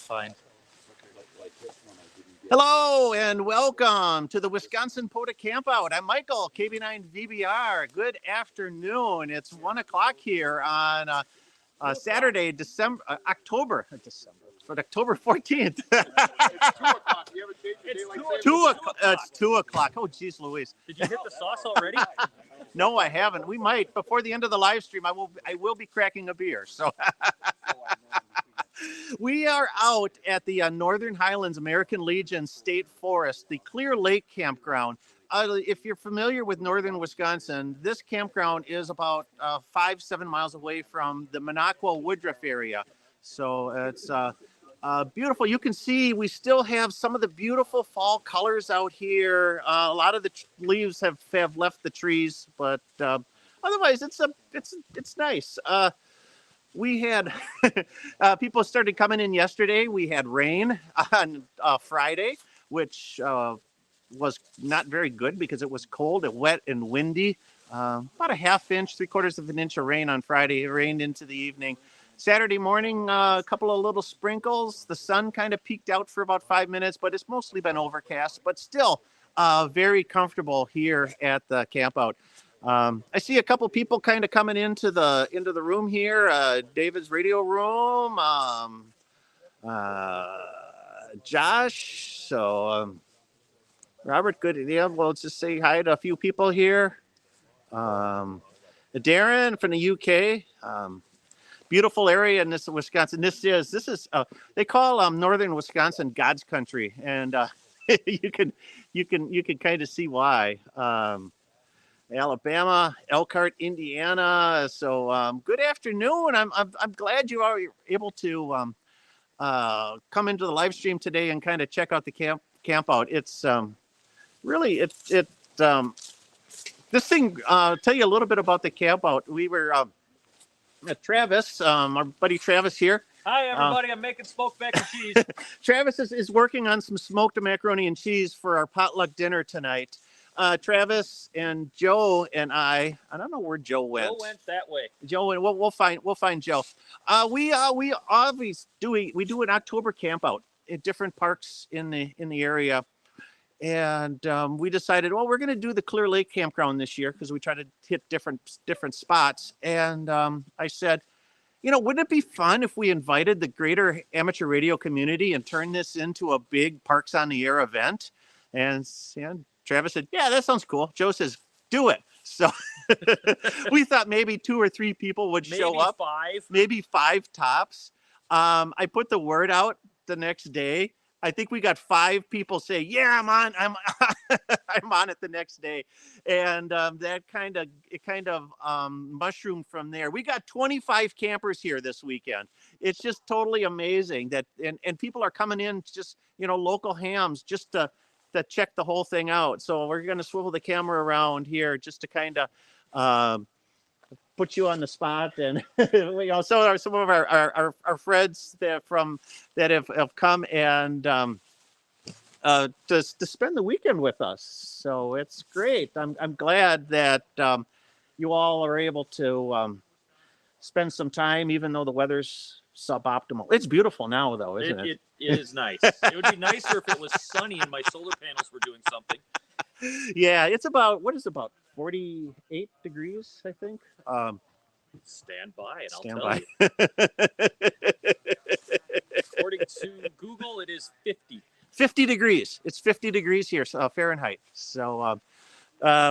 fine. Hello and welcome to the Wisconsin POTA Campout. I'm Michael, KB9VBR. Good afternoon. It's 1 o'clock here on Saturday, October 14th. It's 2 o'clock. Oh, geez, Louise. Did you hit the sauce already? No, I haven't. We might. Before the end of the live stream, I will be cracking a beer. So we are out at the Northern Highlands American Legion State Forest, the Clear Lake Campground. If you're familiar with northern Wisconsin, this campground is about 5-7 miles away from the Minocqua-Woodruff area. So it's beautiful. You can see we still have some of the beautiful fall colors out here. A lot of the leaves have left the trees, but otherwise it's nice. We had people started coming in yesterday. We had rain on Friday, which was not very good because it was cold and wet and windy. About a half inch, 3/4 of an inch of rain on Friday. It rained into the evening. Saturday morning, a couple of little sprinkles. The sun kind of peeked out for about 5 minutes, but it's mostly been overcast, but still very comfortable here at the campout. I see a couple people kind of coming into the room here. David's radio room, Josh. So Robert, good. Yeah, well, let's just say hi to a few people here. Darren from the UK. Beautiful area in this Wisconsin. This is they call northern Wisconsin God's country, and you can kind of see why. Alabama, Elkhart, Indiana. So good afternoon. I'm glad you are able to come into the live stream today and kind of check out the camp out. It's really this thing. Tell you a little bit about the camp out. We were Travis, our buddy Travis here. Hi everybody, I'm making smoked mac and cheese. Travis is working on some smoked macaroni and cheese for our potluck dinner tonight. Travis and Joe and I don't know where Joe went. Joe went that way. Joe and we'll find Joe. We always do an October camp out at different parks in the area, and we decided, well, we're going to do the Clear Lake Campground this year because we try to hit different spots. And I said, wouldn't it be fun if we invited the greater amateur radio community and turned this into a big Parks on the Air event? And Travis said, yeah, that sounds cool. Joe says, do it. So we thought maybe 2 or 3 people would show up. Maybe 5 tops. I put the word out the next day. I think we got 5 people say, yeah, I'm on. I'm on it the next day. And that kind of mushroomed from there. We got 25 campers here this weekend. It's just totally amazing that, and people are coming in just, local hams just to check the whole thing out. So we're going to swivel the camera around here just to kind of put you on the spot. And so some of our friends that have come and to spend the weekend with us. So it's great. I'm glad that you all are able to spend some time, even though the weather's suboptimal. It's beautiful now, though, isn't it? It is nice. It would be nicer if it was sunny and my solar panels were doing something. Yeah, it's about 48 degrees, I think. Stand by and Stand I'll by. tell you. According to Google, it is 50. 50 degrees. It's 50 degrees here, Fahrenheit. So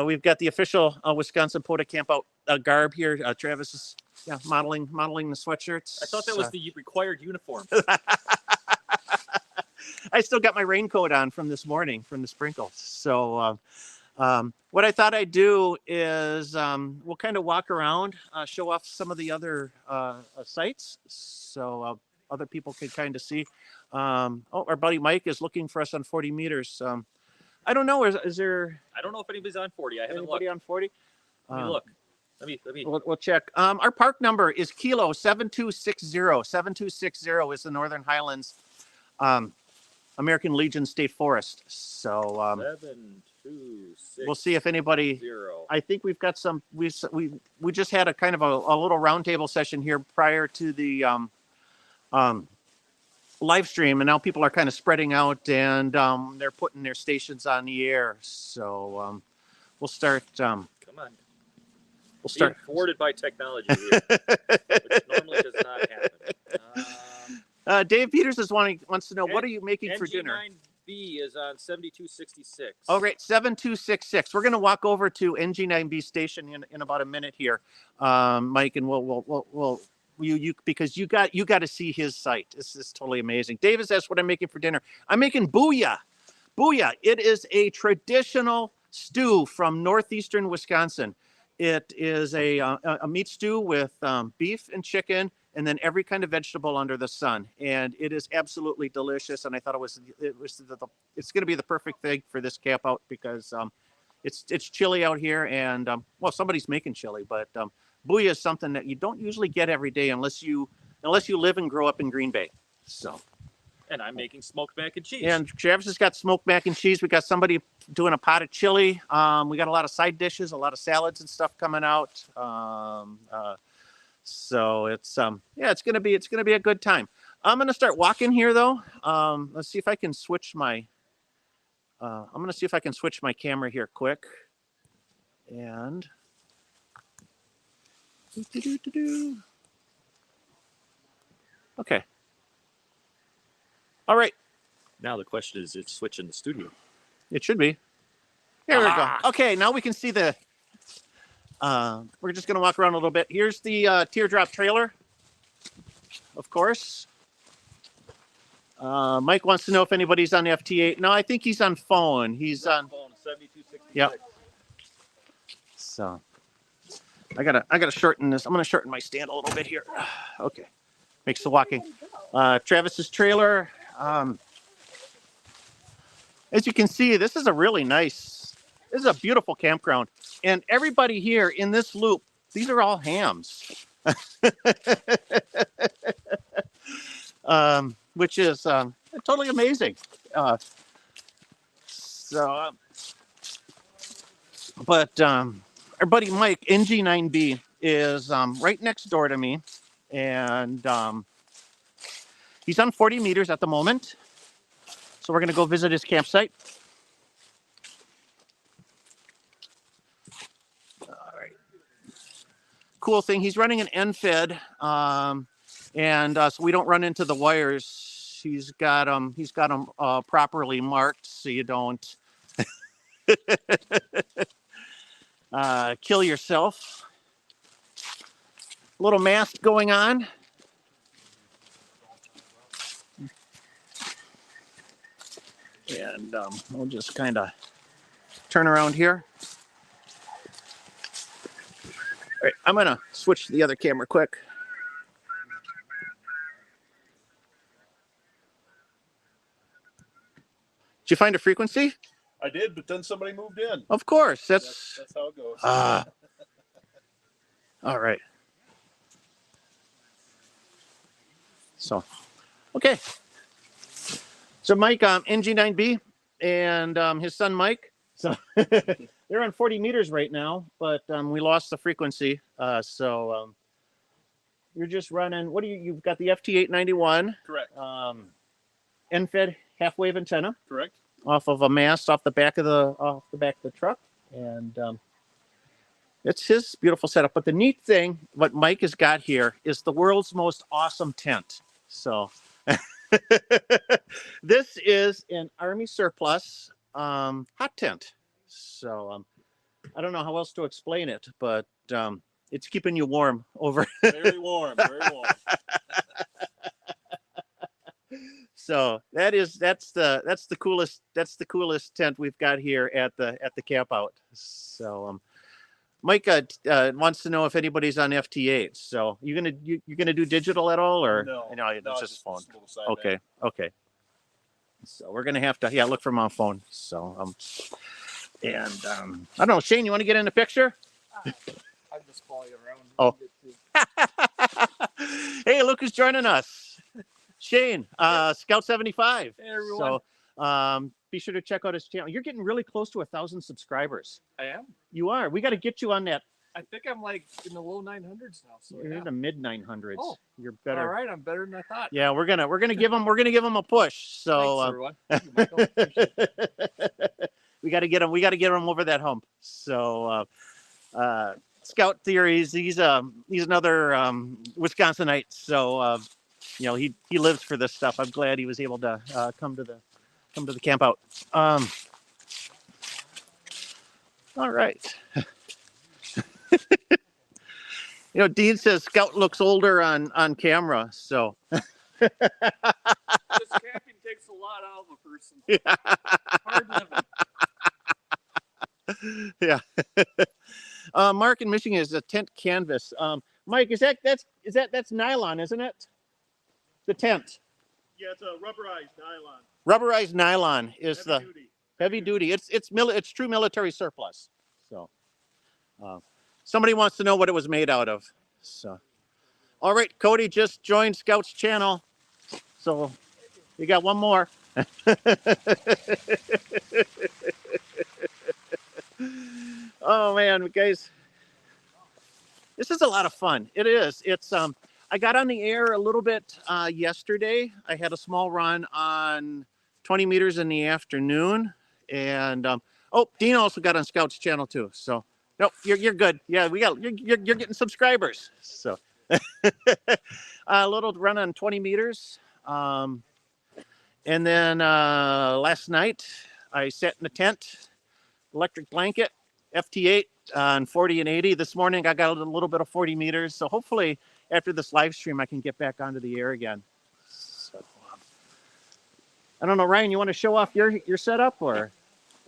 we've got the official Wisconsin POTA Campout garb here. Travis is modeling the sweatshirts. I thought that was the required uniform. I still got my raincoat on from this morning from the sprinkles. So what I thought I'd do is we'll kind of walk around, show off some of the other sites so other people can kind of see. Our buddy Mike is looking for us on 40 meters. I don't know. Is there? I don't know if anybody's on 40. I haven't anybody looked. on 40? Let me look. Let me. We'll check. Our park number is Kilo 7260. 7260 is the Northern Highlands American Legion State Forest. So 726. we'll see if anybody. 0. I think we've got some. We just had a kind of a little roundtable session here prior to the live stream, and now people are kind of spreading out, and they're putting their stations on the air. So we'll start. Come on. We'll start. Being thwarted by technology here, which normally does not happen. Dave Peters wants to know, what are you making for dinner? NG9B is on 7266. Oh, great. 7266. We're going to walk over to NG9B station in about a minute here, Mike, and we'll because you got to see his site. This is totally amazing. Davis asks what I'm making for dinner. I'm making booyah. Booyah. It is a traditional stew from northeastern Wisconsin. It is a meat stew with beef and chicken, and then every kind of vegetable under the sun, and it is absolutely delicious. And I thought it's going to be the perfect thing for this camp out because it's chilly out here, and well, somebody's making chili, but booyah is something that you don't usually get every day unless you live and grow up in Green Bay. So. And I'm making smoked mac and cheese. And Travis has got smoked mac and cheese. We got somebody doing a pot of chili. We got a lot of side dishes, a lot of salads and stuff coming out. So it's it's gonna be a good time. I'm gonna start walking here though. Let's see if I can switch my. I'm gonna see if I can switch my camera here quick. And. Okay. All right. Now the question is, it's switching the studio. It should be. Here we go. Okay, now we can see the. We're just going to walk around a little bit. Here's the teardrop trailer, of course. Mike wants to know if anybody's on the FT8. No, I think he's on phone. He's on phone 7266. Yep. So I gotta shorten this. I'm gonna shorten my stand a little bit here. Okay, makes the walking. Travis's trailer. As you can see, this is a beautiful campground. And everybody here in this loop, these are all hams. Which is totally amazing. But our buddy Mike, NG9B, is right next door to me. And he's on 40 meters at the moment. So we're going to go visit his campsite. All right. Cool thing. He's running an end-fed, and so we don't run into the wires. He's got them properly marked so you don't kill yourself. A little mast going on. And we'll just kind of turn around here. All right, I'm going to switch to the other camera quick. Did you find a frequency? I did, but then somebody moved in. Of course. That's how it goes. All right. So, okay. So Mike, NG9B, and his son Mike. So they're on 40 meters right now, but we lost the frequency. So you're just running. You've got the FT891. Correct. End-fed half-wave antenna. Correct. Off of a mast off the back of the truck, and it's his beautiful setup. But the neat thing, what Mike has got here, is the world's most awesome tent. So. This is an Army surplus hot tent. So I don't know how else to explain it, but it's keeping you warm over. Very warm, very warm. So that's the coolest tent we've got here at the campout. So Mike wants to know if anybody's on FT8. So you're gonna do digital at all, or no, it's just phone. Okay. Okay. So we're gonna have to look for my phone. So I don't know, Shane, you want to get in the picture? I'm just following around. Oh. Hey, look who's joining us. Shane, Scout 75. Hey, everyone. So be sure to check out his channel. You're getting really close to 1,000 subscribers. I am. You are. We got to get you on that I think I'm like in the low 900s now. So You're yeah. in the mid 900s. Oh, You're better. All right, I'm better than I thought. Yeah, we're gonna give him a push. So Thanks, everyone. Thank you, Michael. Appreciate it. we got to get him over that hump. So Scout Theories, he's another Wisconsinite. So he lives for this stuff. I'm glad he was able to come to the camp out. All right. Dean says Scout looks older on camera. So This camping takes a lot out of a person. Hard living. yeah. Mark in Michigan is a tent canvas. Mike, that's nylon, isn't it? The tent. Yeah, it's a rubberized nylon. Rubberized nylon is Heavy duty. heavy duty. It's true military surplus. So, somebody wants to know what it was made out of. So, all right, Cody just joined Scout's channel. So, you got one more. Oh man, guys, this is a lot of fun. It is. I got on the air a little bit yesterday. I had a small run on 20 meters in the afternoon, and Dean also got on Scout's channel too. So no, you're good. Yeah, you're getting subscribers. So a little run on 20 meters, and then last night I sat in the tent, electric blanket, FT8 on 40 and 80. This morning I got a little bit of 40 meters. So hopefully after this live stream I can get back onto the air again. So, I don't know, Ryan, you want to show off your setup or?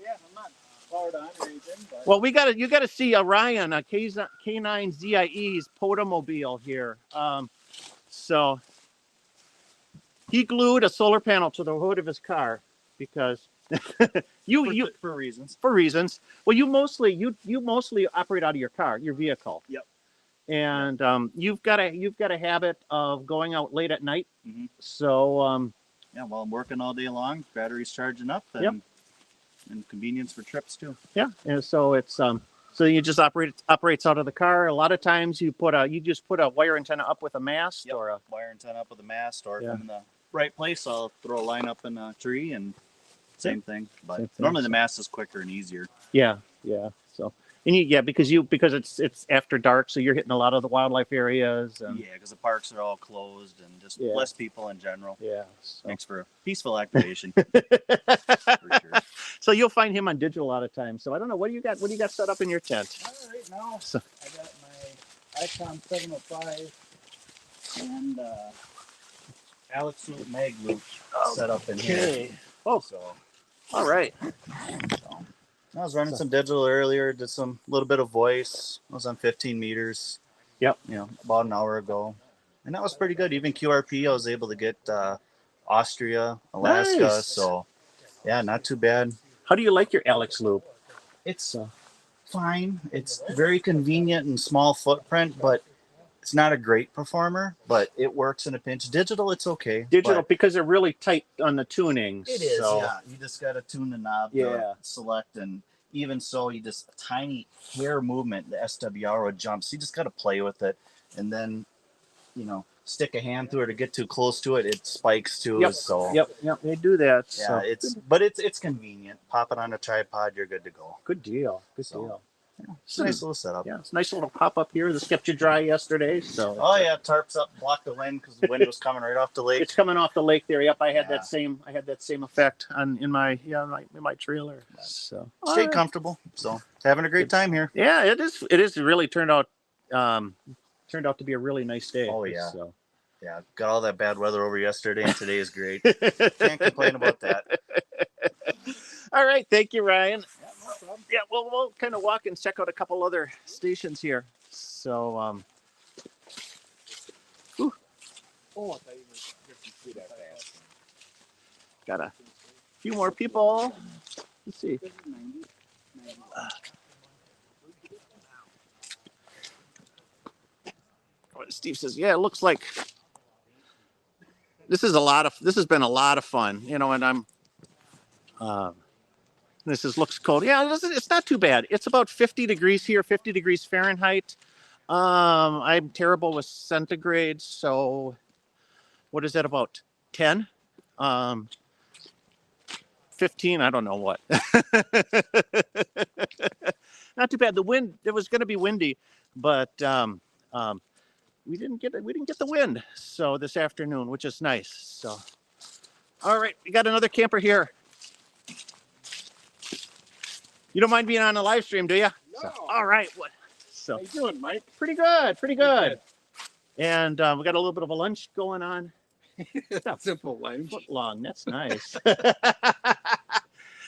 Yeah, I'm not powered on or anything, but Well, you gotta see Ryan, K9 ZIE's POTA mobile here. So he glued a solar panel to the hood of his car because for reasons. for reasons. Well, you mostly operate out of your car, your vehicle. Yep. And you've got a habit of going out late at night. Mhm. So Yeah, while I'm working all day long, battery's charging up, and, Yep. and convenience for trips too. yeah, and so it's so you just operates out of the car. A lot of times you just put a wire antenna up with a mast Yep. or a Wire antenna up with a mast, or Yeah. if I'm in the right place, I'll throw a line up in a tree, and same thing. But Same thing, normally the so- mast is quicker and easier. yeah. So and because it's after dark, so you're hitting a lot of the wildlife areas. And, Yeah, because the parks are all closed and just Yeah. less people in general. yeah. So. Makes for a peaceful activation. For sure. So you'll find him on digital a lot of times. So I don't know, what do you got set up in your tent? Right now, So- I got my Icon 705 and Alex Loop Mag Loop set up in here. Oh, So all right. I was running some digital earlier, did some little bit of voice. I was on 15 meters. Yep. About an hour ago. And that was pretty good. Even QRP, I was able to get Austria, Alaska. Nice. So yeah, not too bad. How do you like your Alex loop? It's fine. It's very convenient and small footprint, but it's not a great performer, but it works in a pinch. Digital, it's okay. Digital, but because they're really tight on the tuning. it is, so, yeah. You just got to tune the knob Yeah. to select, and even so, you just a tiny hair movement, the SWR would jump. So you just got to play with it, and then, stick a hand through it to get too close to it. It spikes too. Yep. So Yep, they do that. yeah, So. it's convenient. Pop it on a tripod, you're good to go. Good deal. Good So, deal. It's a nice little setup. Yeah, it's a nice little pop up here. This kept you dry yesterday, so. Oh yeah, tarps up, block the wind because the wind was coming right off the lake. It's coming off the lake there. Yep, I had Yeah. that same effect in my trailer. So Stay all right. comfortable. So having a great time here. Yeah, it is. It is really turned out to be a really nice day. Oh, yeah. So. Yeah, got all that bad weather over yesterday, and today is great. Can't complain about that. All right, thank you, Ryan. Yeah, we'll kind of walk and check out a couple other stations here. So, Oh, I thought you were do that fast. got a few more people. Let's see. Steve says, "Yeah, it looks like this has been a lot of fun, and I'm looks cold. Yeah, it's not too bad. It's about 50 degrees here, 50 degrees Fahrenheit. I'm terrible with centigrade, so what is that, about 10? 15, I don't know what. Not too bad. The wind, it was going to be windy, but we didn't get the wind. So this afternoon, which is nice. So, all right, we got another camper here. You don't mind being on a live stream, do you? No. So, all right. What? So How you doing, Mike? pretty good, pretty good. And we got a little bit of a lunch going on. Simple lunch. Foot long. That's nice.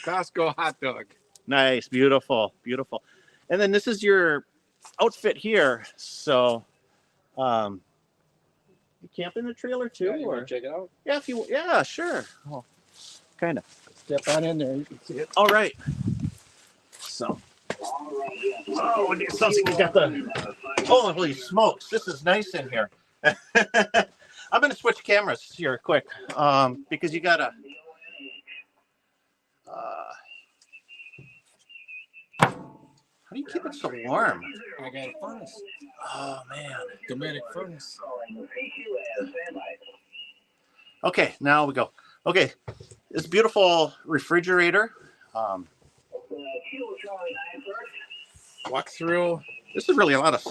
Costco hot dog. Nice, beautiful, beautiful. And then this is your outfit here. So, you camp in the trailer too, Yeah, you or wanna check it out? yeah, if you, yeah, sure. Oh, kind of. Step on in there. You can see it. All right. So, oh, it sounds like you got the. Holy smokes! This is nice in here. I'm gonna switch cameras here quick, because you gotta. How do you keep it so warm? I got a furnace. Oh man. Domestic furnace. Okay, now we go. Okay, this beautiful refrigerator. Walk through. This is really a lot of.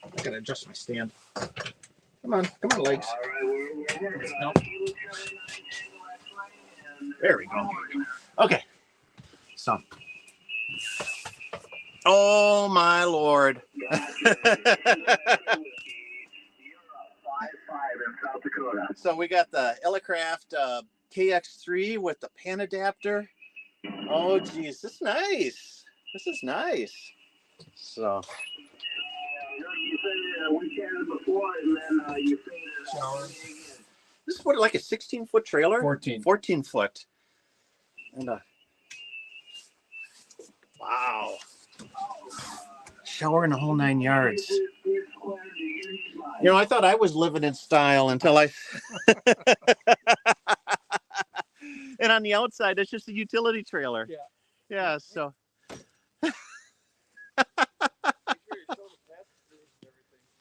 I gotta adjust my stand. Come on, legs. Nope. There we go. Okay. So. Oh my Lord. So we got the Elecraft KX3 with the pan adapter. Oh geez, this is nice. This is nice. So. This is what, like a 16-foot trailer? 14. 14 foot. And wow. Shower in the whole 9 yards. You know, I thought I was living in style until I. And on the outside, it's just a utility trailer. Yeah. Yeah. So.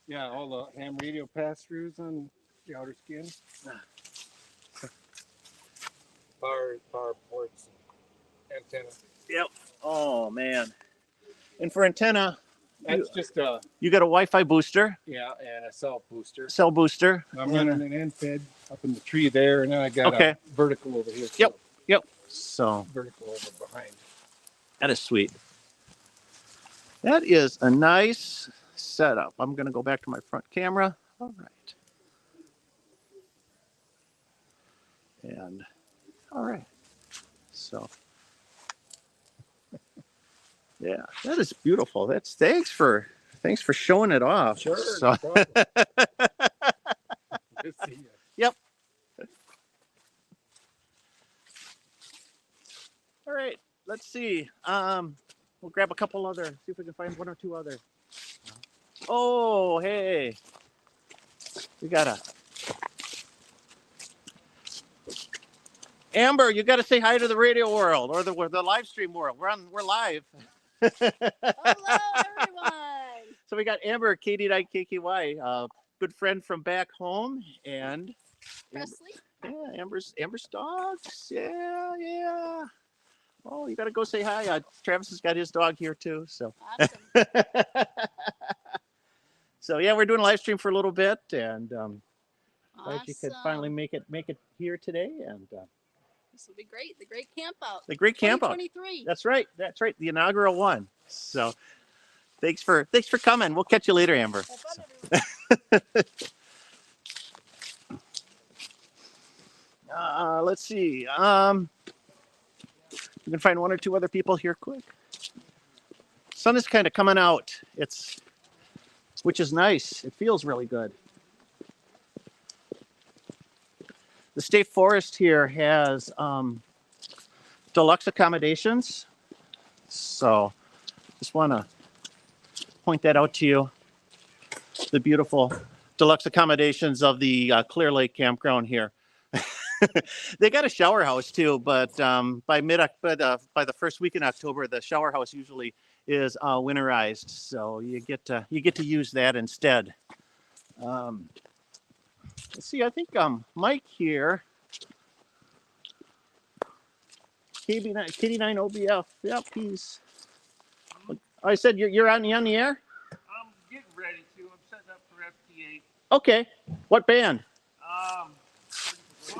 Yeah, all the ham radio pass-throughs on the outer skin. Power ports, antenna. Yep. Oh man. And for antenna, That's just a you got a Wi-Fi booster, and a cell booster. cell booster. I'm running an end fed up in the tree there, and then I got a vertical over here. Yep. Yep. So Vertical over behind. that is sweet. That is a nice setup. I'm going to go back to my front camera. All right. And all right. So yeah, that is beautiful. That's thanks for showing it off. Sure. So, No problem. Good to see you. yep. All right. Let's see. We'll grab a couple other. See if we can find one or two other. Oh, hey. We got a. Amber, you got to say hi to the radio world or the live stream world. We're live. Hello, everyone. So we got Amber, KD9KKY, good friend from back home, and Presley. yeah, Amber's dogs. Yeah. Oh, you got to go say hi. Travis has got his dog here too. So. Awesome. So yeah, we're doing a live stream for a little bit, and glad you could Awesome. finally make it here today, and This will be great. The Great Campout. the Great Campout. 2023. That's right. The inaugural one. So thanks for coming. We'll catch you later, Amber. Have fun, everyone. Let's see. We can find one or two other people here quick. Sun is kind of coming out. Which is nice. It feels really good. The state forest here has deluxe accommodations. So just want to point that out to you. The beautiful deluxe accommodations of the Clear Lake campground here. They got a shower house too, but by the first week in October, the shower house usually is winterized, so you get to use that instead. Let's see, I think Mike here, KD9 OBF. Yep, he's. I said you're on the air. I'm getting ready to. I'm setting up for FT8. Okay, what band? Well,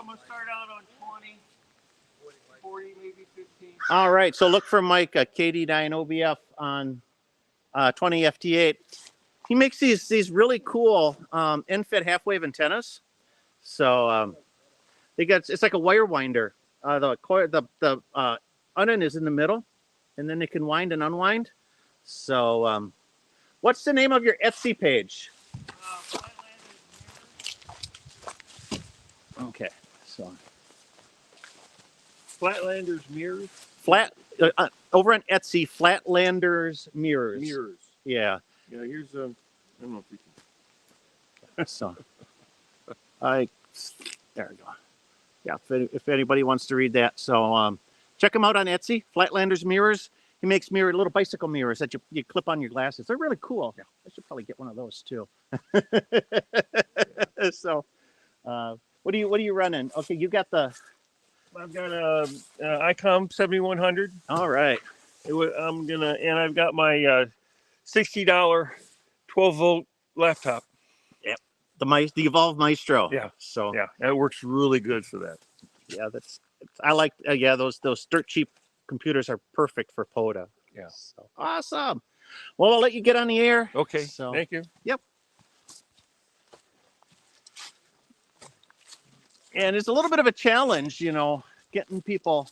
I'm gonna start out on 20, 40, maybe 15. All right, so look for Mike, KD9 OBF on 20 FT8. He makes these really cool end-fed half-wave antennas. So it's like a wire winder. The onion is in the middle, and then they can wind and unwind. So what's the name of your Etsy page? Okay, so Flatlanders mirrors. Over on Etsy, Flatlanders mirrors. Mirrors. Yeah. Yeah. Here's I don't know if you can. So there we go. Yeah, if anybody wants to read that. So check him out on Etsy, Flatlanders mirrors. He makes little bicycle mirrors that you clip on your glasses. They're really cool. Yeah, I should probably get one of those too. So what are you running? Okay, you got the. I've got a ICOM 7100. All right. And I've got my $60 12-volt laptop. Yep. The Evolve Maestro. Yeah. So yeah, it works really good for that. Yeah, I like those dirt cheap computers are perfect for POTA. Yeah. So, awesome. Well, I'll let you get on the air. Okay. So, thank you. Yep. And it's a little bit of a challenge, getting people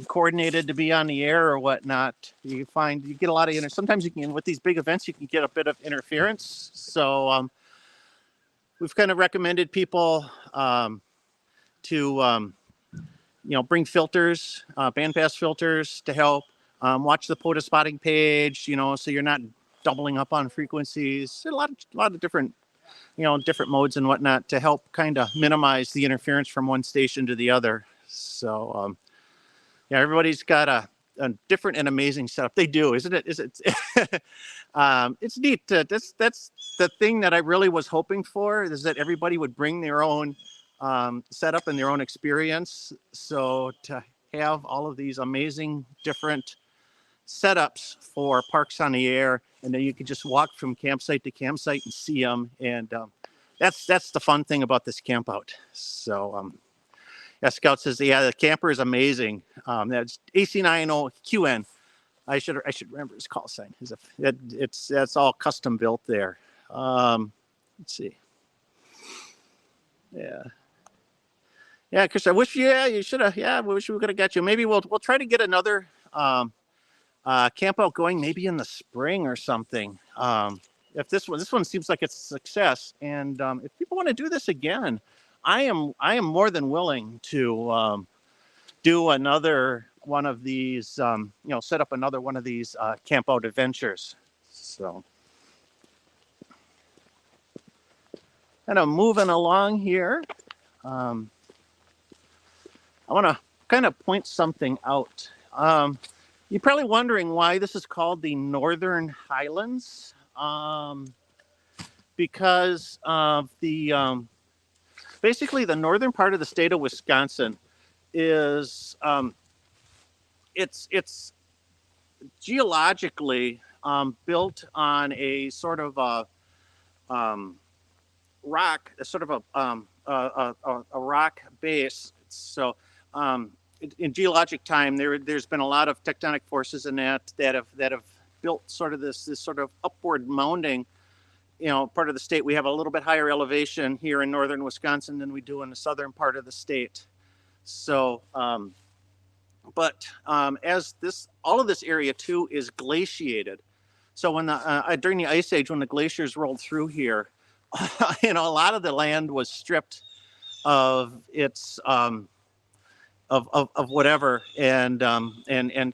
coordinated to be on the air or whatnot. You get a lot of sometimes you can, with these big events, you can get a bit of interference. So we've kind of recommended people to bring filters, bandpass filters to help. Watch the POTA spotting page, so you're not doubling up on frequencies. A lot of different different modes and whatnot to help kind of minimize the interference from one station to the other. So, everybody's got a different and amazing setup. They do, isn't it? It's neat. That's the thing that I really was hoping for, is that everybody would bring their own setup and their own experience. So to have all of these amazing different setups for parks on the air, and then you can just walk from campsite to campsite and see them, and that's the fun thing about this camp out. So Scout says, the camper is amazing. That's AC90QN. I should remember his call sign. That's all custom built there. Let's see. Yeah, Chris, I wish you should have. Yeah, we wish we could have got you. Maybe we'll try to get another camp out going maybe in the spring or something. If this one seems like it's a success, and if people want to do this again, I am more than willing to do another one of these. Set up another one of these camp out adventures. So, kind of moving along here. I want to kind of point something out. You're probably wondering why this is called the Northern Highlands, because of the basically the northern part of the state of Wisconsin is it's geologically built on a sort of a rock, a sort of a rock base. So in geologic time, there's been a lot of tectonic forces in that have built sort of this sort of upward mounding, part of the state. We have a little bit higher elevation here in northern Wisconsin than we do in the southern part of the state. So, but as all of this area too is glaciated. So when during the Ice Age, when the glaciers rolled through here, a lot of the land was stripped of its of whatever, and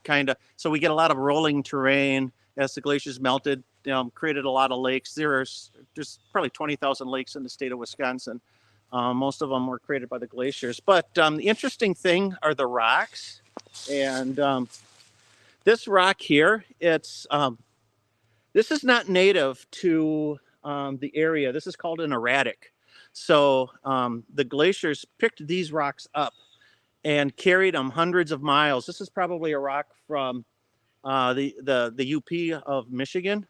kind of, so we get a lot of rolling terrain as the glaciers melted, created a lot of lakes. There's probably 20,000 lakes in the state of Wisconsin. Most of them were created by the glaciers. But the interesting thing are the rocks. And this rock here, this is not native to the area. This is called an erratic. So the glaciers picked these rocks up and carried them hundreds of miles. This is probably a rock from the UP of Michigan,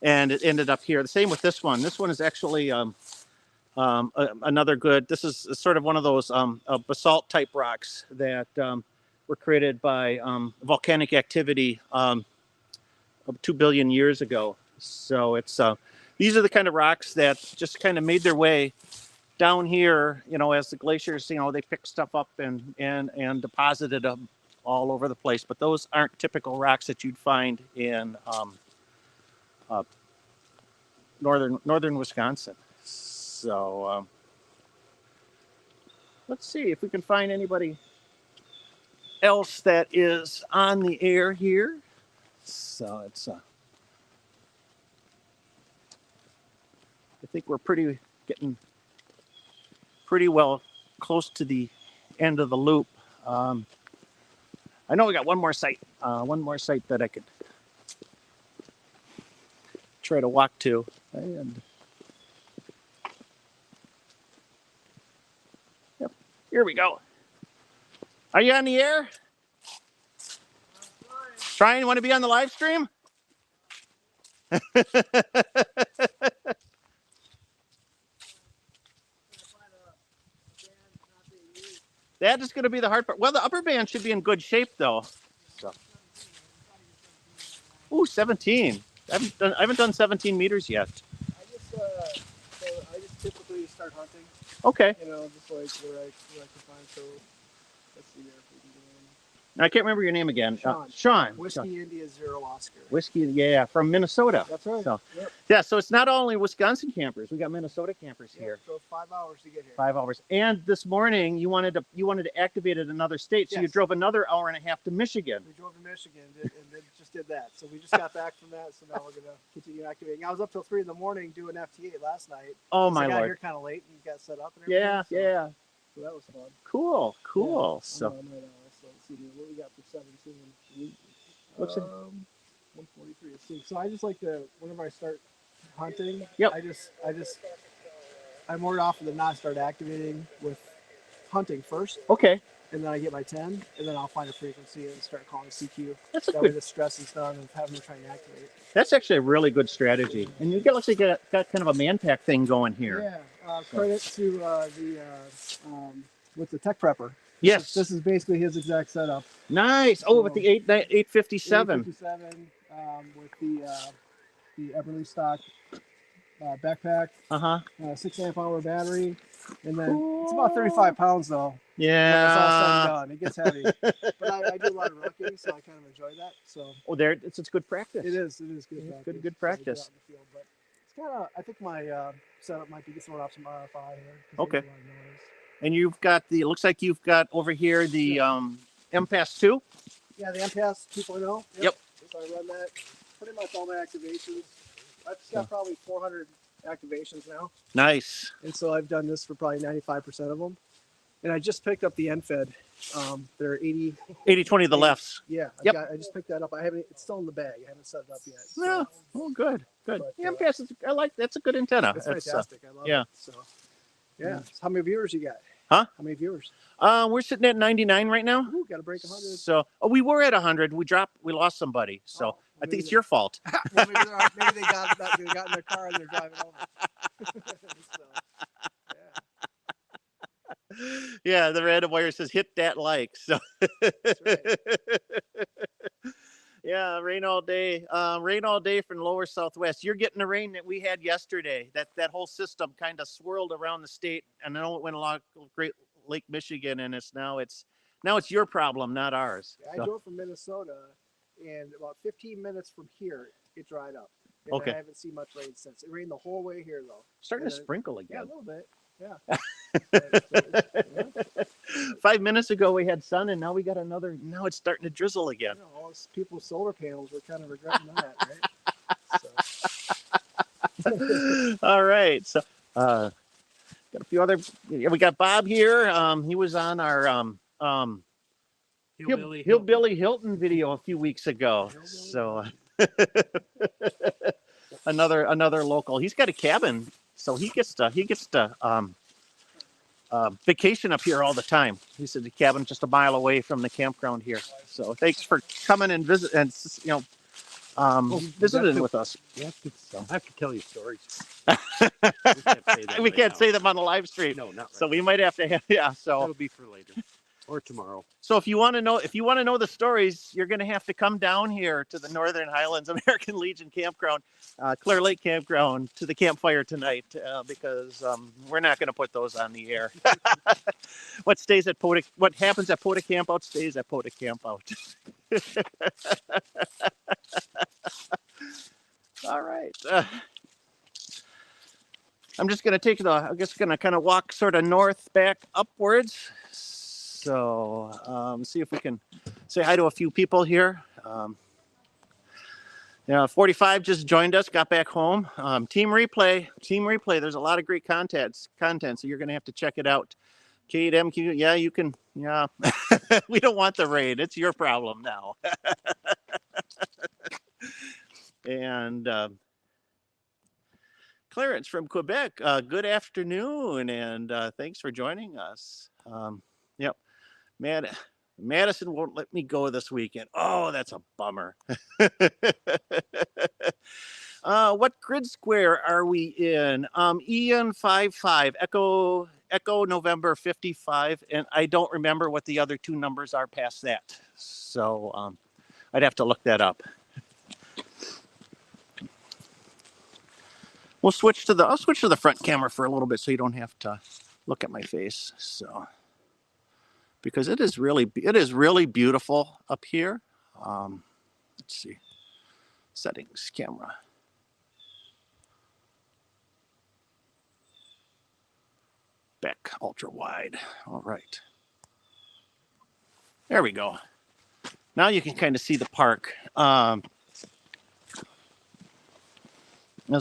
and it ended up here. The same with this one. This one is actually another good. This is sort of one of those basalt type rocks that were created by volcanic activity 2 billion years ago. So it's these are the kind of rocks that just kind of made their way down here, as the glaciers, they pick stuff up and deposited them all over the place. But those aren't typical rocks that you'd find in northern Wisconsin. So let's see if we can find anybody else that is on the air here. So it's I think we're getting pretty well close to the end of the loop. I know we got one more site that I could try to walk to. And yep, here we go. Are you on the air? Trying, you want to be on the live stream? That is going to be the hard part. Well, the upper band should be in good shape, though. So. Ooh, 17. I haven't done 17 meters yet. I just typically start hunting. Okay. Just like where I can find. So let's see there if we can do anything. I can't remember your name again. Sean. Sean. Whiskey India 0 Oscar. Whiskey, yeah, from Minnesota. That's right. So, yep. yeah, so it's not only Wisconsin campers. We got Minnesota campers here. So 5 hours to get here. 5 hours. And this morning you wanted to activate at another state, so you Yes. drove another hour and a half to Michigan. We drove to Michigan and then just did that. So we just got back from that. So now we're gonna continue activating. I was up till 3 a.m. doing FT8 last night. Oh my I got Lord. here kind of late and got set up and everything. Yeah, so, yeah. So that was fun. Cool. Yeah, So I'm on night owl, so let's see here. What we got for 17. What's it? 143. Let's see. So I just like to, whenever I start hunting, Yep. I'm more often than not start activating with hunting first, okay. and then I get my 10, and then I'll find a frequency and start calling CQ. That's a That way good. the stress is done of having to try and activate. That's actually a really good strategy. And you got looks like you got kind of a man pack thing going here. Yeah. Credit to with the tech prepper. Yes. This is basically his exact setup. Nice. Oh, with the 857. 857 with the Everly stock backpack, Uh-huh. 6 amp hour battery, and then it's about 35 pounds though. When it's all said and Yeah. done. It gets heavy, but I do a lot of rucking, so I kind of enjoy that. So Oh, there. It's good practice. it is good It's practice. good to get practice. out in the field, but it's kind of. I think my setup might be throwing off some RFI here. 'Cause Okay. there's a lot of noise. And you've got it looks like you've got over here the MPass 2. Yeah, the MPass 2.0. Yep. So I run that pretty much all my activations. I've got probably 400 activations now. Nice. And so I've done this for probably 95% of them. And I just picked up the NFED. They're 80. 80/20 the lefts. Yeah. Yep. I just picked that up. It's still in the bag. I haven't set it up yet. So Yeah. Oh, good. But, The MPass is, that's a good antenna. it's It's, fantastic. I love yeah. it. So yeah. So how many viewers you got? Huh? How many viewers? we're sitting at 99 right now. Ooh, got to break 100. So we were at 100. We lost somebody. So Oh, I think maybe it's your fault. Well, maybe they got in their car and they're driving over. So, yeah. Yeah, the random wire says hit that like. So That's right. yeah, rain all day. Rain all day from lower southwest. You're getting the rain that we had yesterday. That whole system kind of swirled around the state, and then it went along Great Lake Michigan, and now it's your problem, not ours. I So, drove from Minnesota, and about 15 minutes from here, it dried up. And Okay. I haven't seen much rain since. It rained the whole way here, though. starting to and then- sprinkle Yeah, a again. little bit. Yeah. 5 minutes ago we had sun, and now we got another. Now it's starting to drizzle again. All these people's solar panels were kind of regretting that, right? So, All right. So Got a few other. Yeah, we got Bob here. He was on our Hillbilly Hilton video a few weeks ago. So another local. He's got a cabin, so he gets to vacation up here all the time. He said the cabin just a mile away from the campground here. So thanks for coming and visit and visiting with us. I have to tell you stories. We can't say them on the live stream. No, not right. So we might have to so that'll be for later or tomorrow. So if you want to know the stories, you're going to have to come down here to the Northern Highlands American Legion Campground, Clear Lake Campground, to the Campfire tonight, because we're not going to put those on the air. What happens at POTA Campout stays at POTA Campout. All right. I'm just going to kind of walk sort of north back upwards. So see if we can say hi to a few people here. 45 just joined us, got back home. Team replay. There's a lot of great content, so you're going to have to check it out. Kate, MQ, yeah, you can. Yeah, we don't want the raid. It's your problem now. And Clarence from Quebec, good afternoon, and thanks for joining us. Yep. Madison won't let me go this weekend. Oh, that's a bummer. What grid square are we in? Ian 55, Echo November 55, and I don't remember what the other two numbers are past that. So I'd have to look that up. I'll switch to the front camera for a little bit so you don't have to look at my face. So. Because it is really beautiful up here. Let's see, settings, camera. Back ultra wide. All right. There we go. Now you can kind of see the park. As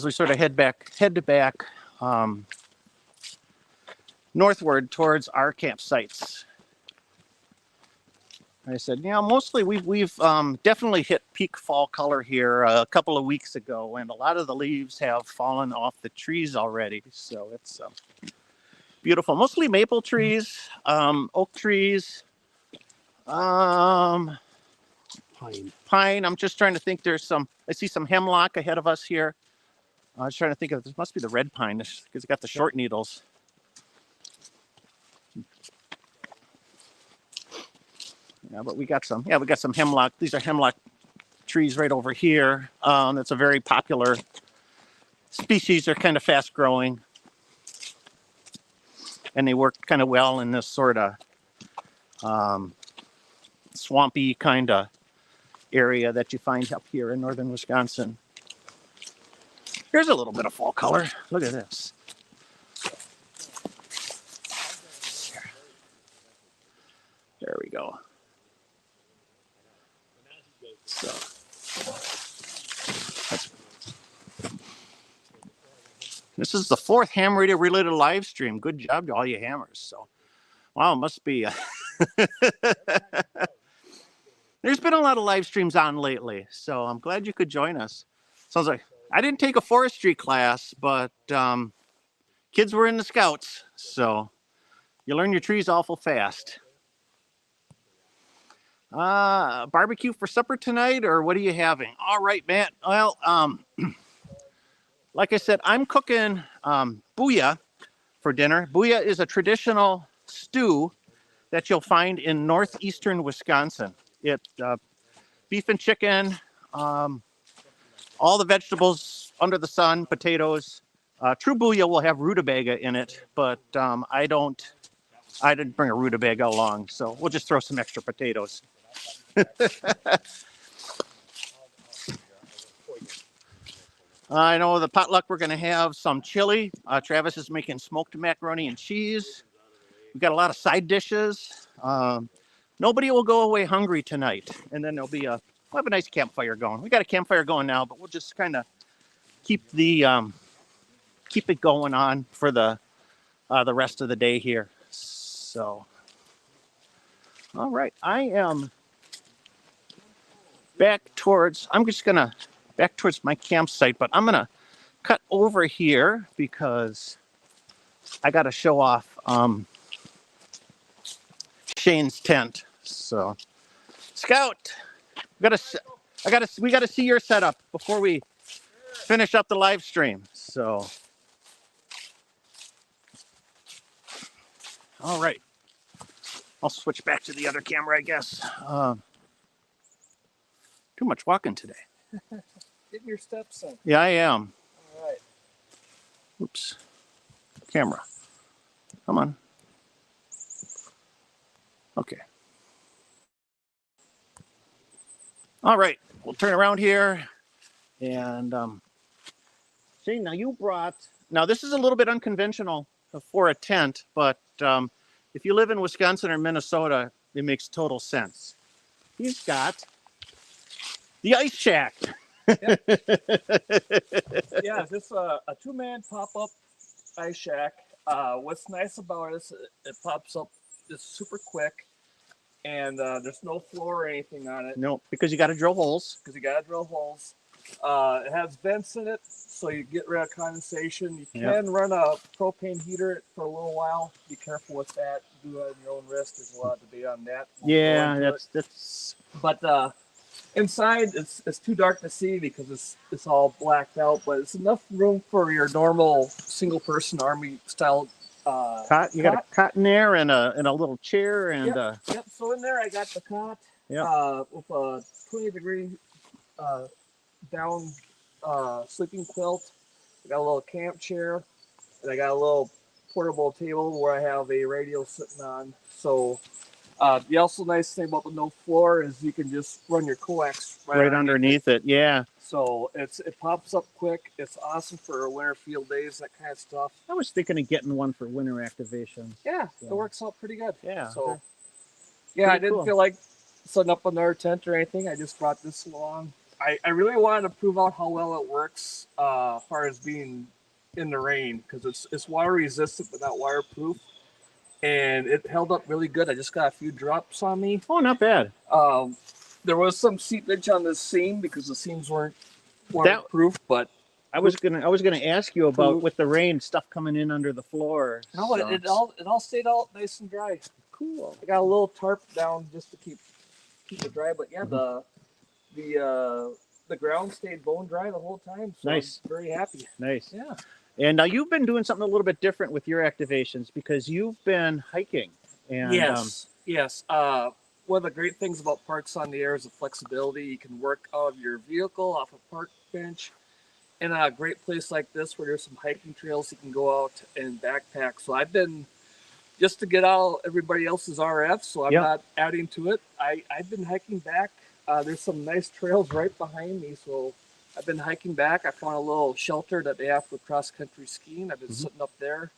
we sort of head to back northward towards our campsites. I said, mostly we've definitely hit peak fall color here a couple of weeks ago, and a lot of the leaves have fallen off the trees already. So it's beautiful. Mostly maple trees, oak trees, pine. I'm just trying to think. I see some hemlock ahead of us here. I was trying to think of, this must be the red pine because it's got the short needles. Yeah, but we got some hemlock. These are hemlock trees right over here. That's a very popular species. They're kind of fast growing. And they work kind of well in this sort of swampy kind of area that you find up here in northern Wisconsin. Here's a little bit of fall color. Look at this. There we go. So this is the fourth ham radio related live stream. Good job to all you hammers. So, wow, it must be. There's been a lot of live streams on lately, so I'm glad you could join us. Sounds like I didn't take a forestry class, but kids were in the scouts, so you learn your trees awful fast. Barbecue for supper tonight, or what are you having? All right, Matt. Well, like I said, I'm cooking booyah for dinner. Booyah is a traditional stew that you'll find in northeastern Wisconsin. It's beef and chicken, all the vegetables under the sun, potatoes. True booyah will have rutabaga in it, but I didn't bring a rutabaga along, so we'll just throw some extra potatoes. I know the potluck, we're going to have some chili. Travis is making smoked macaroni and cheese. We've got a lot of side dishes. Nobody will go away hungry tonight. And then we'll have a nice campfire going. We got a campfire going now, but we'll just kind of keep it going on for the the rest of the day here. So, all right, I am back towards my campsite, but I'm gonna cut over here because I got to show off Shane's tent. So, Scout, we got to see your setup before we finish up the live stream. So, all right, I'll switch back to the other camera, I guess. Too much walking today. Getting your steps in. Yeah, I am. All right. Oops. Camera. Come on. Okay. All right. We'll turn around here. And see, now this is a little bit unconventional for a tent, but if you live in Wisconsin or Minnesota, it makes total sense. He's got the ice shack. Yeah, this a two-man pop-up ice shack. What's nice about it is it pops up just super quick, and there's no floor or anything on it No, because you got to drill holes. because you gotta drill holes. It has vents in it, so you get rid of condensation. You can run a propane heater for a little while. Be careful with that. Do it at your own risk. There's a lot of debate on that. Won't go Yeah, into it. that's. But inside, it's too dark to see because it's all blacked out. But it's enough room for your normal single-person army style. You got a cot in there and a little chair and Yep. So in there, I got the cot. Yep. With a 20-degree down sleeping quilt. I got a little camp chair, and I got a little portable table where I have a radio sitting on. So the also nice thing about the no floor is you can just run your coax right underneath it. Yeah. So it pops up quick. It's awesome for winter field days, that kind of stuff. I was thinking of getting one for winter activations. Yeah, Yeah. it works out pretty good. Yeah. So yeah, I pretty didn't cool. feel like setting up another tent or anything. I just brought this along. I really wanted to prove out how well it works as far as being in the rain, because it's water resistant but not waterproof, and it held up really good. I just got a few drops on me. Oh, not bad. There was some seepage on the seam because the seams weren't waterproof, but I was gonna ask you about with the rain stuff coming in under the floor. no, so. it all stayed out nice and dry. Cool. I got a little tarp down just to keep it dry, but yeah, the ground stayed bone dry the whole time. So Nice. I'm very happy. Nice. Yeah. And now you've been doing something a little bit different with your activations because you've been hiking. And Yes. One of the great things about Parks on the Air is the flexibility. You can work out of your vehicle, off a park bench. In a great place like this where there's some hiking trails, you can go out and backpack. So I've been, just to get out everybody else's RF, so I'm not adding to it. I've been hiking back. There's some nice trails right behind me, so I've been hiking back. I found a little shelter that they have for cross-country skiing. I've been sitting up there.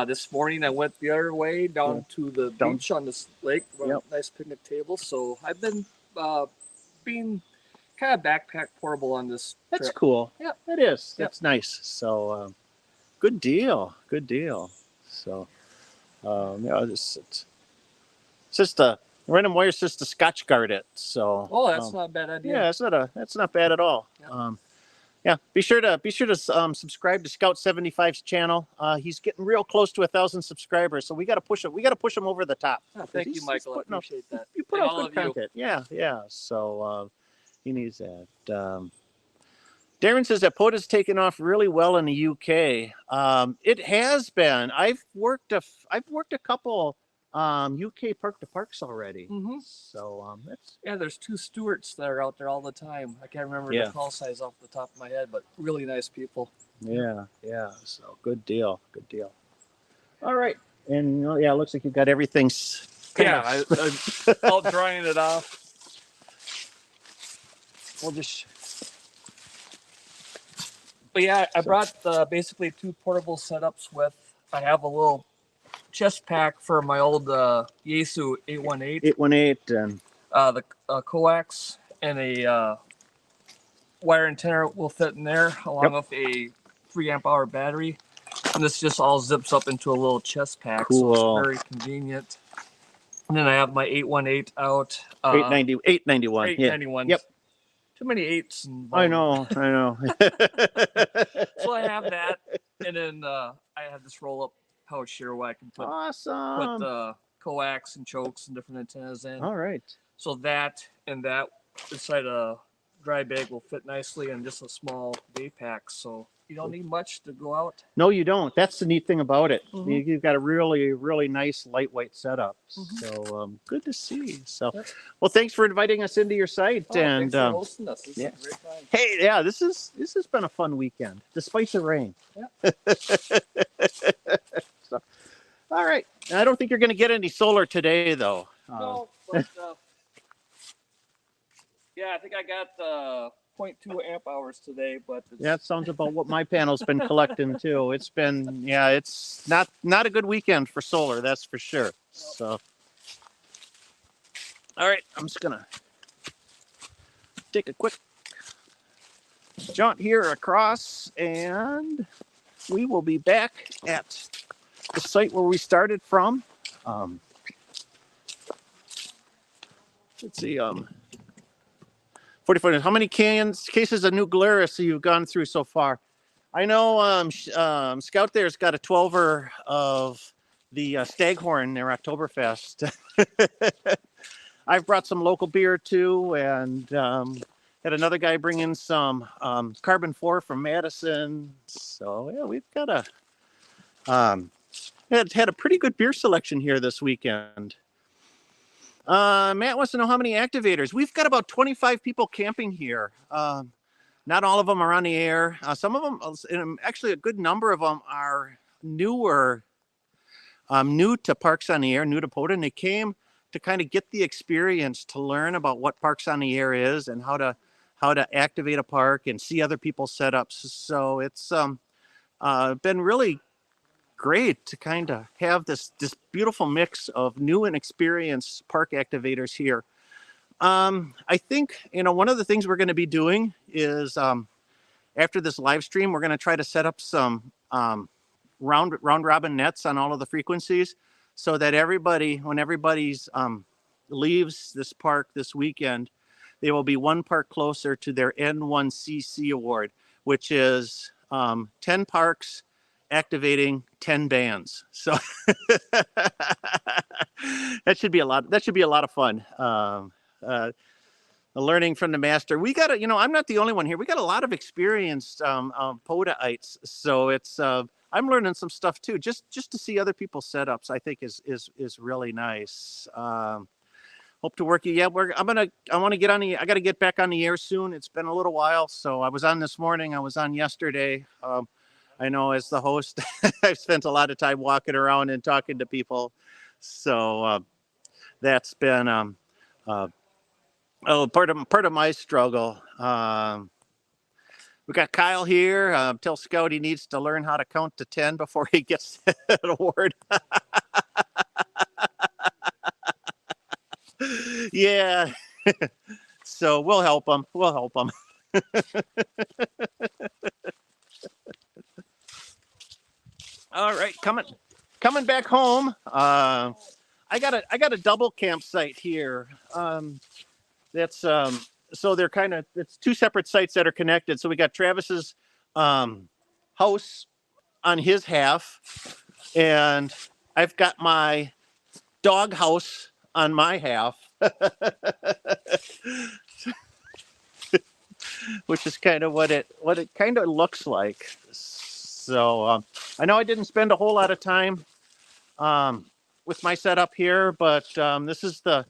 This morning I went the other way down to the beach on this lake, nice picnic table. So I've been being kind of backpack portable on this That's trip. cool. Yeah, it is. That's nice. So good deal. Good deal. So it's just a random wire's just to Scotch guard it. So that's not a bad idea. Yeah, that's not bad at all. Yeah. Be sure to subscribe to Scout 75's channel. He's getting real close to 1,000 subscribers, so we got to push him. We got to push him over the top. Oh, thank you, Michael. I appreciate that. You put And out all good of you. content. Yeah. So he needs that. Darren says that POTA's taken off really well in the UK. It has been. I've worked a couple UK park to parks already. Mhm. So that's There's two stewards that are out there all the time. I can't remember the call size off the top of my head, but really nice people. yeah. So good deal. All right, and it looks like you've got everything. I'm out drying it off. We'll just. But yeah, I brought basically two portable setups with. I have a little chest pack for my old Yaesu 818. 818 and The coax and a wire antenna will fit in there along with a 3 amp hour battery. And this just all zips up into a little chest pack, Cool. so it's very convenient. And then I have my 818 out. 891. 891. Yeah. Yep. Too many eights. I know. So I have that, and then I have this roll-up pouch here where I can put Awesome. coax and chokes and different antennas in. All right. So that and that inside a dry bag will fit nicely in just a small day pack. So you don't need much to go out. No, you don't. That's the neat thing about it. Mhm. You've got a really, really nice lightweight setup. Mhm. So good to see. So, Yep. well, thanks for inviting us into your site. Thanks for hosting us. This is a great time. Hey, yeah, this has been a fun weekend, despite the rain. So, all right. I don't think you're going to get any solar today, though. No, but yeah, I think I got 0.2 amp hours today, but That sounds about what my panel's been collecting too. It's been, it's not a good weekend for solar, that's for sure. So, all right, I'm just gonna take a quick jaunt here across, and we will be back at the site where we started from. Let's see, 44. How many cases of New Glarus you've gone through so far? I know Scout there's got a 12er of the Staghorn, their Oktoberfest. I've brought some local beer too, and had another guy bring in some Carbon 4 from Madison. So yeah, we've got had a pretty good beer selection here this weekend. Matt wants to know how many activators. We've got about 25 people camping here. Not all of them are on the air. Some of them, actually a good number of them are new to Parks on the Air, new to POTA, and they came to kind of get the experience to learn about what Parks on the Air is and how to activate a park and see other people's setups. So it's been really great to kind of have this beautiful mix of new and experienced park activators here. I think, one of the things we're going to be doing is after this live stream, we're going to try to set up some round robin nets on all of the frequencies so that when everybody's leaves this park this weekend, they will be one park closer to their N1CC award, which is 10 parks activating 10 bands. So that should be a lot of fun. Learning from the master. We got I'm not the only one here. We got a lot of experienced POTA-ites. So it's I'm learning some stuff too. Just to see other people's setups, I think is really nice. Hope to work you. Yeah, I want to get on I got to get back on the air soon. It's been a little while. So I was on this morning. I was on yesterday. I know as the host, I've spent a lot of time walking around and talking to people. So that's been part of my struggle. We got Kyle here. Tell Scout he needs to learn how to count to 10 before he gets that award. Yeah. So we'll help him. All right, coming back home. I got a double campsite here. That's so they're it's two separate sites that are connected. So we got Travis's house on his half, and I've got my dog house on my half, which is kind of what it kind of looks like. So I know I didn't spend a whole lot of time with my setup here, but this is the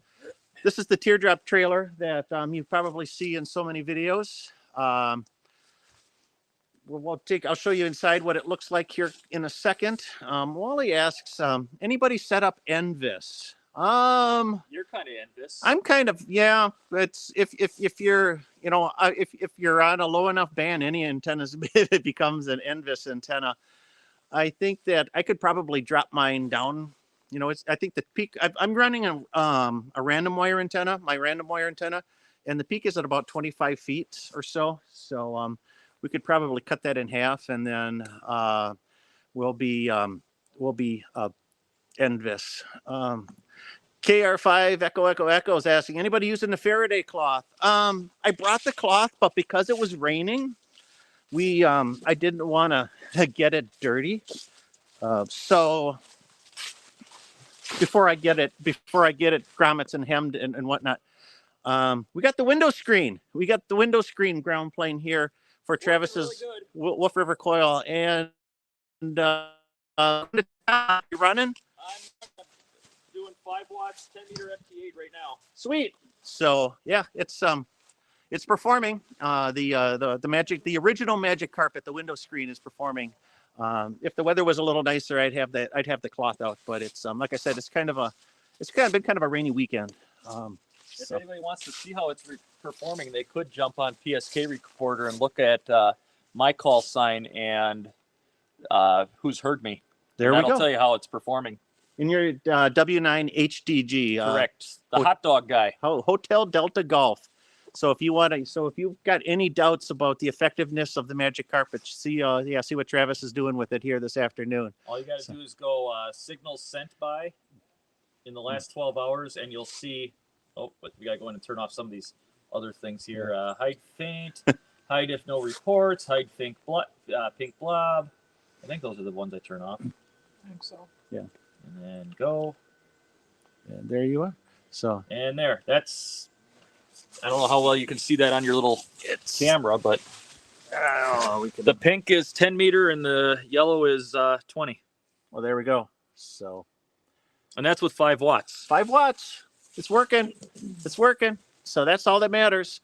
teardrop trailer that you probably see in so many videos. I'll show you inside what it looks like here in a second. Wally asks, anybody set up NVIS? You're kind of envious. I'm kind of, yeah. It's if you're if you're on a low enough band, any antenna it becomes an NVIS antenna. I think that I could probably drop mine down. I think the peak. I'm running a random wire antenna, my random wire antenna, and the peak is at about 25 feet or so. So we could probably cut that in half, and then will be envious. KR5 Echo is asking, anybody using the Faraday cloth? I brought the cloth, but because it was raining, I didn't want to get it dirty. So before I get it grommets and hemmed and whatnot, we got the window screen. We got the window screen ground plane here for Travis's really Wolf River coil. And you running? I'm doing 5 watts, 10 meter FT8 right now. Sweet. So yeah, it's performing. The original magic carpet, the window screen is performing. If the weather was a little nicer, I'd have the cloth out. But it's like I said, it's been kind of a rainy weekend. If anybody wants to see how it's performing, they could jump on PSK Recorder and look at my call sign and who's heard me. There we go. That'll tell you how it's performing. In your W9 HDG. Correct. The hot dog guy. Hotel Delta Golf. So if you've got any doubts about the effectiveness of the magic carpet, see what Travis is doing with it here this afternoon. All you got to do is go signals sent by in the last 12 hours, and you'll see. Oh, but we got to go in and turn off some of these other things here. Hide faint, hide if no reports, hide pink blob. I think those are the ones I turn off. I think so. Yeah. And then go. And there you are. So. And there. That's. I don't know how well you can see that on your little camera, but the pink is 10 meter and the yellow is 20. Well, there we go. So. And that's with 5 watts. 5 watts. It's working. It's working. So that's all that matters.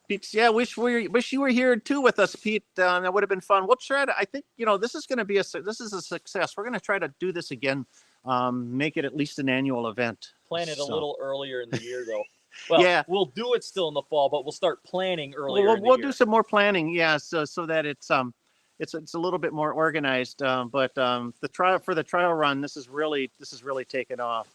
Pete, yeah, wish you were here too with us, Pete. That would have been fun. We'll try to. I think this is going to be a success. We're going to try to do this again. Make it at least an annual event. Plan it a little earlier in the year, though. Well, yeah, we'll do it still in the fall, but we'll start planning earlier. We'll do some more planning, yeah, so that it's a little bit more organized. But the trial run, this is really taken off.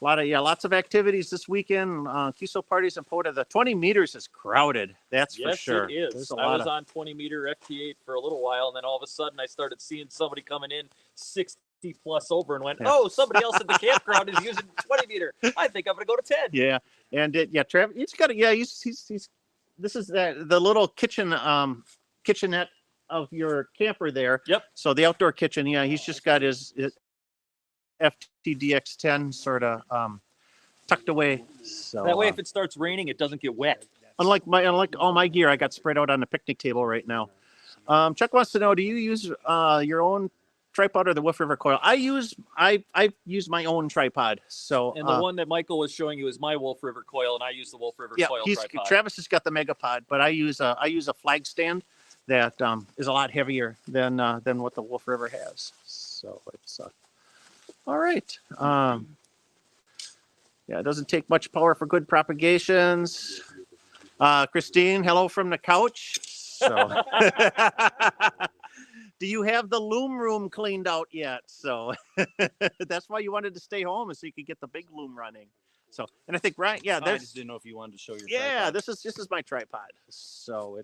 Lots of activities this weekend. QSO parties and POTA. The 20 meters is crowded. That's for sure. Yes, it is. I was on 20 meter FT8 for a little while, and then all of a sudden I started seeing somebody coming in 60 plus over and went, oh, somebody else at the campground is using 20 meter. I think I'm going to go to 10. Yeah. And Travis, he's got this is the little kitchenette of your camper there. Yep. So the outdoor kitchen. Yeah. He's just got his FTDX10 sort of tucked away. So that way, if it starts raining, it doesn't get wet. Unlike all my gear, I got spread out on the picnic table right now. Chuck wants to know: do you use your own tripod or the Wolf River coil? I use my own tripod. So and the one that Michael was showing you is my Wolf River coil, and I use the Wolf River coil tripod. Travis has got the Megapod, but I use a flag stand that is a lot heavier than what the Wolf River has. So it's all right. It doesn't take much power for good propagations. Christine, hello from the couch. So. Do you have the loom room cleaned out yet? So that's why you wanted to stay home, is so you could get the big loom running. So, and I think Ryan, I just didn't know if you wanted to show your. Yeah, tripod. This is my tripod. So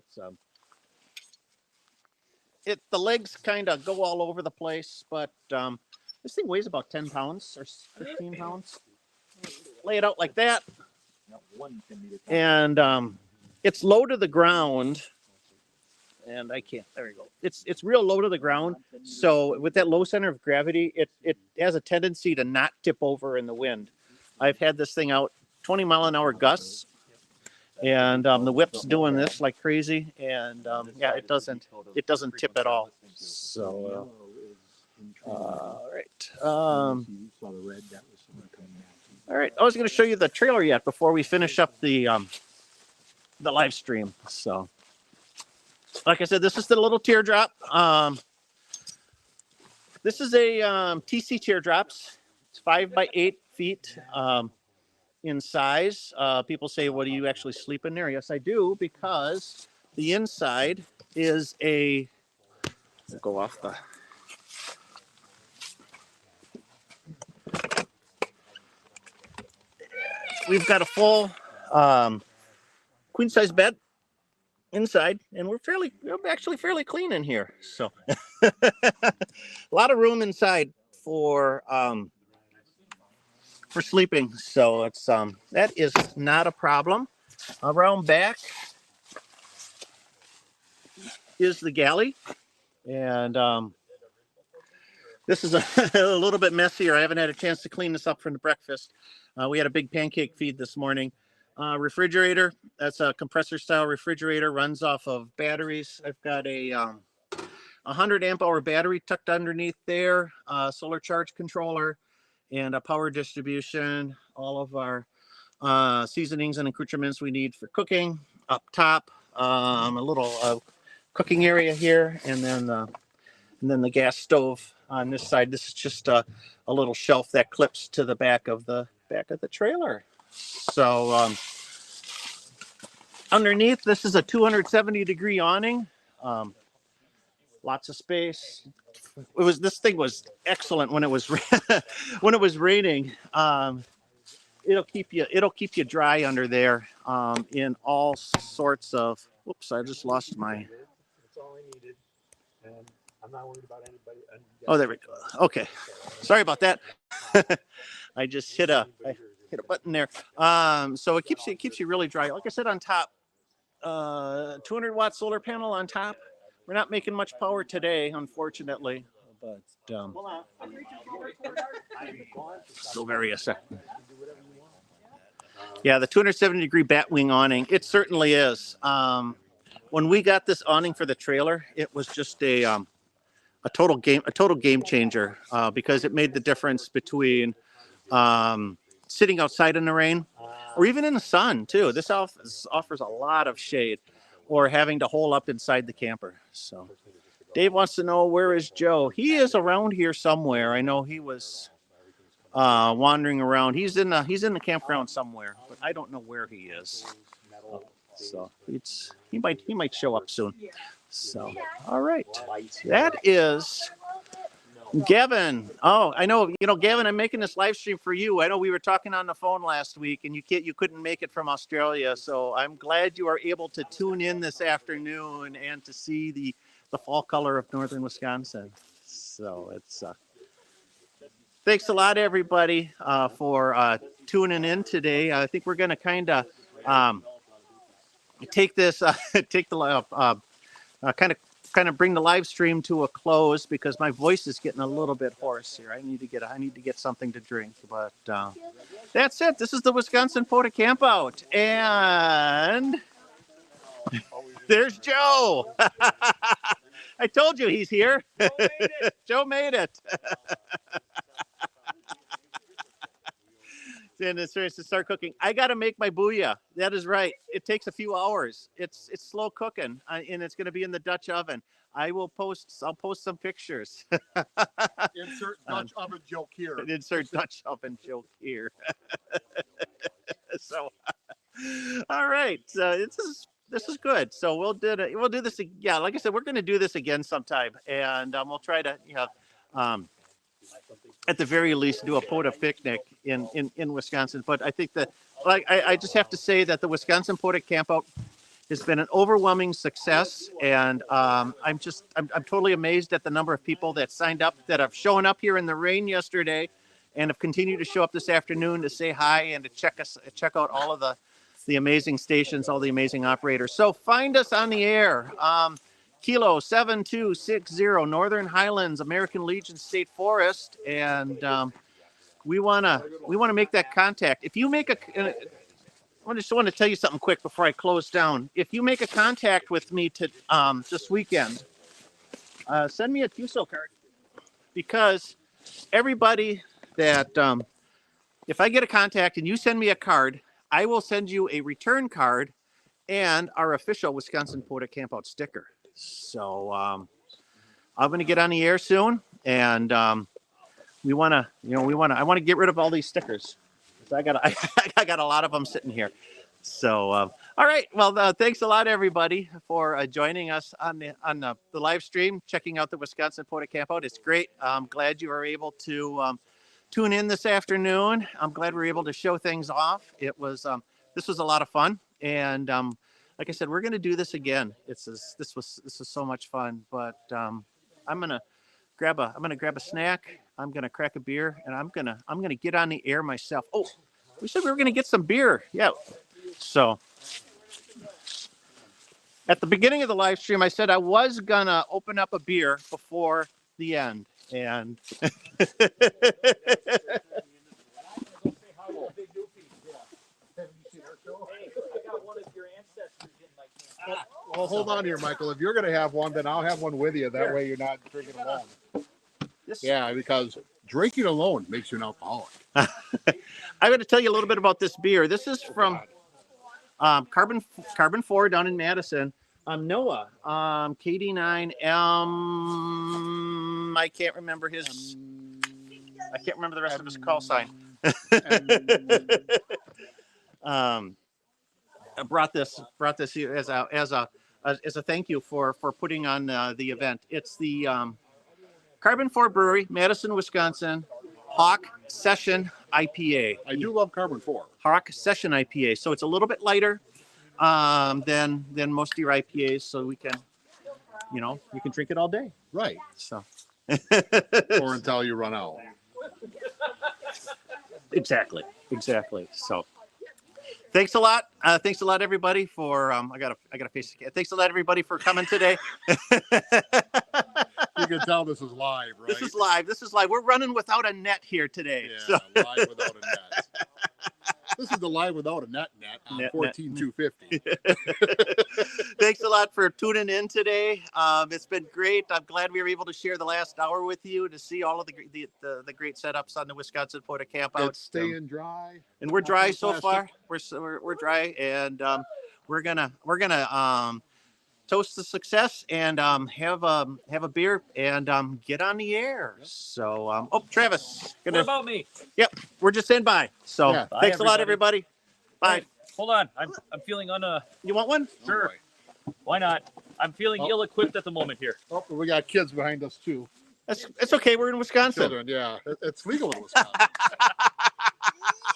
it's the legs kind of go all over the place, but this thing weighs about 10 pounds or 15 pounds. Lay it out like that, and it's low to the ground. And I can't. There we go. It's real low to the ground. So with that low center of gravity, it has a tendency to not tip over in the wind. I've had this thing out 20-mile-an-hour gusts, and the whip's doing this like crazy, and it doesn't tip at all. So all right. All right. I was going to show you the trailer yet before we finish up the live stream. So. Like I said, this is the little teardrop. This is a TC teardrops. It's 5 by 8 feet in size. People say, "Well, do you actually sleep in there?" Yes, I do, because the inside is a. We'll go off the. We've got a full queen size bed. inside, and we're actually fairly clean in here. So a lot of room inside for sleeping. So it's that is not a problem. Around back is the galley, and this is a, a little bit messier. I haven't had a chance to clean this up from the breakfast. We had a big pancake feed this morning. Refrigerator, that's a compressor style refrigerator, runs off of batteries. I've got a 100 amp hour battery tucked underneath there, solar charge controller, and a power distribution. All of our seasonings and accoutrements we need for cooking up top. A little cooking area here, and then the gas stove on this side. This is just a little shelf that clips to the back of the trailer. So underneath, this is a 270-degree awning. Lots of space. This thing was excellent when it was when it was raining. It'll keep you dry under there in all sorts of. Whoops! I just lost my. That's all I needed, and I'm not worried about anybody. Oh, there we go. Okay, sorry about that. I just hit a button there. So it keeps you really dry. Like I said, on top, 200-watt solar panel on top. We're not making much power today, unfortunately, but still very a second. Yeah, the 270-degree bat wing awning. It certainly is. When we got this awning for the trailer, it was just a total game changer because it made the difference between sitting outside in the rain or even in the sun too. This offers a lot of shade, or having to hole up inside the camper. So Dave wants to know, where is Joe? He is around here somewhere. I know he was wandering around. He's in the campground somewhere, but I don't know where he is. So he might show up soon. So all right, that is Gavin. Oh, I know. Gavin, I'm making this live stream for you. I know we were talking on the phone last week, and you couldn't make it from Australia. So I'm glad you are able to tune in this afternoon and to see the fall color of northern Wisconsin. So it's thanks a lot, everybody, for tuning in today. I think we're going to kind of take the kind of bring the live stream to a close because my voice is getting a little bit hoarse here. I need to get something to drink, but that's it. This is the Wisconsin POTA Campout, and there's Joe. I told you he's here. Joe made it. And it's to start cooking. I got to make my booyah. That is right. It takes a few hours. It's slow cooking, and it's going to be in the Dutch oven. I'll post some pictures. Insert Dutch oven joke here. Insert Dutch oven joke here. So, all right. This is good. So we'll do this. Yeah, like I said, we're going to do this again sometime, and we'll try to at the very least do a POTA picnic in Wisconsin. But I think that I just have to say that the Wisconsin POTA Campout has been an overwhelming success, and I'm totally amazed at the number of people that signed up, that have shown up here in the rain yesterday and have continued to show up this afternoon to say hi and to check out all of the amazing stations, all the amazing operators. So find us on the air. Kilo 7260 Northern Highlands, American Legion State Forest, and we wanna make that contact. If you make I just want to tell you something quick before I close down. If you make a contact with me this weekend, send me a QSO card, because everybody that if I get a contact and you send me a card, I will send you a return card and our official Wisconsin POTA Campout sticker. So I'm going to get on the air soon, and I want to get rid of all these stickers. I got a lot of them sitting here. So all right, well, thanks a lot, everybody, for joining us on the live stream, checking out the Wisconsin POTA Campout. It's great. I'm glad you were able to tune in this afternoon. I'm glad we were able to show things off. This was a lot of fun, and like I said, we're gonna do this again. This is so much fun. But I'm gonna grab a snack. I'm gonna crack a beer, and I'm gonna get on the air myself. Oh, we said we were gonna get some beer. Yeah. So at the beginning of the live stream, I said I was gonna open up a beer before the end, and Well, hold on here, Michael. If you're going to have one, then I'll have one with you. That way you're not drinking alone. Yeah, because drinking alone makes you an alcoholic. I'm going to tell you a little bit about this beer. This is from Carbon 4 down in Madison. Noah, KD9M. I can't remember the rest of his call sign. I brought this here as a thank you for putting on the event. It's the Carbon 4 Brewery, Madison, Wisconsin, Hawk Session IPA. I do love Carbon 4. Hawk Session IPA. So it's a little bit lighter than most of your IPAs. So we can, you can drink it all day. Right. So. Or until you run out. Exactly. So. Thanks a lot. Thanks a lot, everybody, for I got a face. Thanks a lot, everybody, for coming today. You can tell this is live, right? This is live. We're running without a net here today. Yeah, So. live without a net. This is the live without a net on 14,250. Thanks a lot for tuning in today. It's been great. I'm glad we were able to share the last hour with you to see all of the great setups on the Wisconsin POTA Campout. It's staying dry. And we're dry so far. We're dry, and we're gonna toast the success and have a beer and get on the air. So Travis, What about me? Yep, we're just saying bye. So Yeah. Bye, thanks a lot, everybody. Bye. Hey, hold on. I'm feeling You want one? Sure. Why not? I'm feeling ill-equipped at the moment here. Oh, we got kids behind us too. It's okay. We're in Wisconsin. Children, yeah. It's legal in Wisconsin.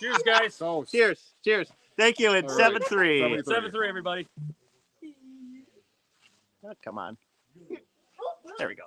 Cheers, guys. So, Cheers. Thank you. And All right. 7-3. 7-3, everybody. Oh, come on. There we go.